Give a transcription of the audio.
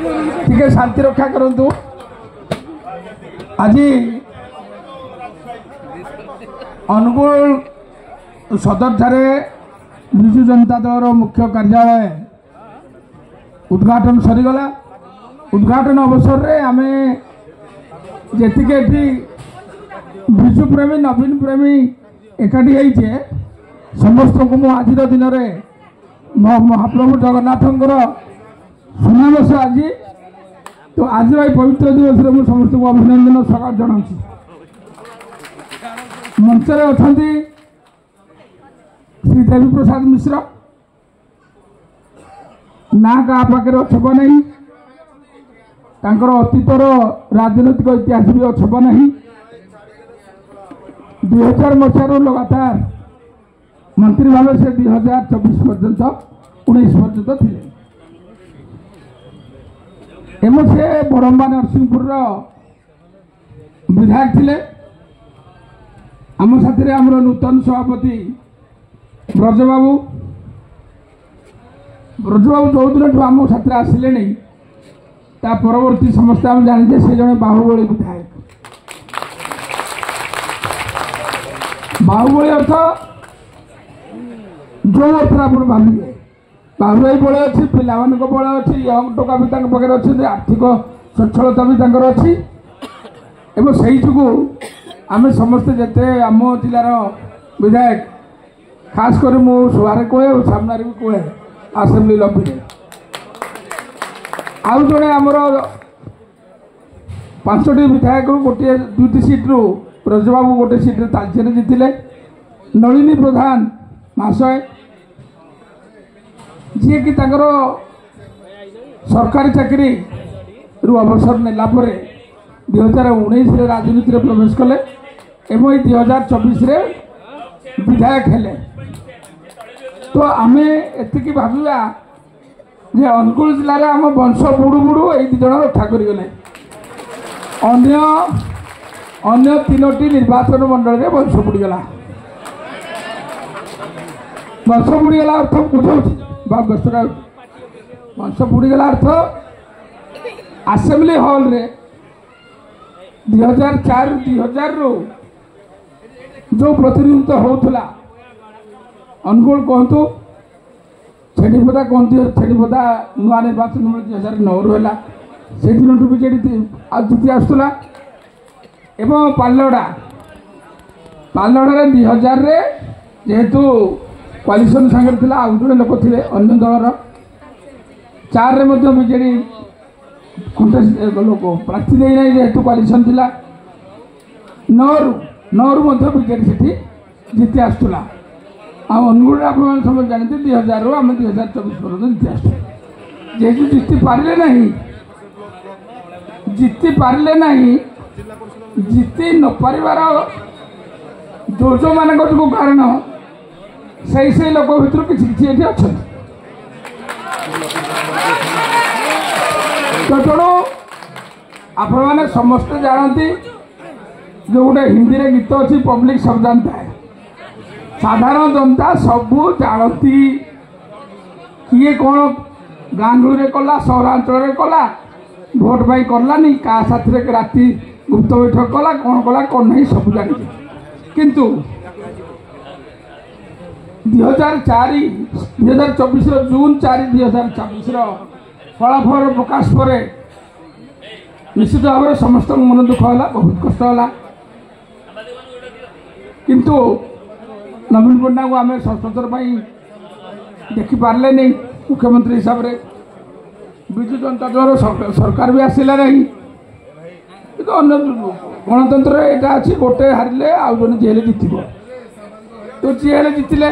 टिके शांति रक्षा करंतु। आज अनुगुल सदर ठारे विजु जनता दल मुख्य कार्यालय उद्घाटन सरीगला। उद्घाटन अवसर रे आमे जेतिके विजु प्रेमी नवीन प्रेमी एकाठी होइछे समस्त को मु आज दिन में महाप्रभु जगन्नाथ सुनावेश आज तो आज पवित्र दिवस में समस्त को अभिनंदन स्वागत जनाऊँ। मंच अच्छा श्री देवी प्रसाद मिश्र ना क्या पाखे छप नहीं अतीतर राजनैतिक इतिहास भी छप नहीं। 2000 मसीह लगातार मंत्री भाव से 2024 पर्यंत 19 पर्यंत थे एवं से बरम्बा नरसिंहपुर विधायक थे। आम साथी आमर नूतन सभापति ब्रजबाबू जो दिन आम साथी आसिले नहीं ता परवर्ती समस्त आम जाने से जड़े बाहुबली विधायक। बाहुबली अर्थ जो अर्थ आप भाविए बाहुबली बल अच्छी पिला बल अच्छी यंग टोका भी पाखे अच्छे आर्थिक सच्छलता भी अच्छी एवं से जो आम समस्ते जिते आम जिलार विधायक खास कर मु सुहारे कहे और सामने भी कहे आसेम्बली लबी आउ जड़े आमर 5टी विधायक गोटे 2टी सीट्रु ब्रजबाबू गोटे सीट्रे तालचेर जीतिले। नलिनी प्रधान महाशय जी कि सरकारी चाकरी रु अवसर नेला 2019 राजनीति प्रवेश कले एवं 2024 विधायक हेले। तो आमे एतिकी भाविबा जे अनुगुल जिले आम वंश बुड़ू बुड़ू ये 2 जन रक्षा करगले। अन्य 3टी निर्वाचन मंडल में वंश बुड़ीगला। वंश बुड़ीगला अर्थ बुझाऊँ वंश बुड़ीगला अर्थ आसेम्बली हॉल रे 2004-2000 जो प्रतिनिधित्व होता अनुगुल कहतु छेड़ीपदा कहते छेड़ीपदा नुआ निर्वाचन 2009 है से दिन बीजेडी जीति आसला। एवं पालड़ा 2000 जेहेतु कोलिशन सांगे थी आउ जोड़े लोक थे अन्य दलर 4 बीजेडी लोक प्रार्थी देना जेहेतु कोलिशन थी 9 बीजेडी से जीति आसला। अनुगुल आप समझ जानते 2000 रू आम 2024 पर्यटन जीति आस जेहेतु जीति पारे ना जीति न पारिबार जो जो मान जो कारण से लोक भर किसी किसी अच्छा। तो तेणु आप समस्ते जानती जो गोटे हिंदी रे गीत अच्छी पब्लिक सब जानता है साधारण जनता सबू जानती किए कौन गांगुली कला सहरांचल कला भोट पाई करलानी क्या साथी राति गुप्त बैठक कला कौन नहीं सब जानी। किंतु 2024 जून 4 2024 फलाफल प्रकाश पर निश्चित भाव में समस्त मन दुख है बहुत कष्ट है। किंतु नवीन पट्टनायक को आम संसदर देखिपारे नहीं मुख्यमंत्री हिसाब से विजु जनता दल सरकार भी आसला नहीं। गणतंत्र यहाँ अच्छी गोटे हारिले आउ जन जी जीत तो जी जीतिले।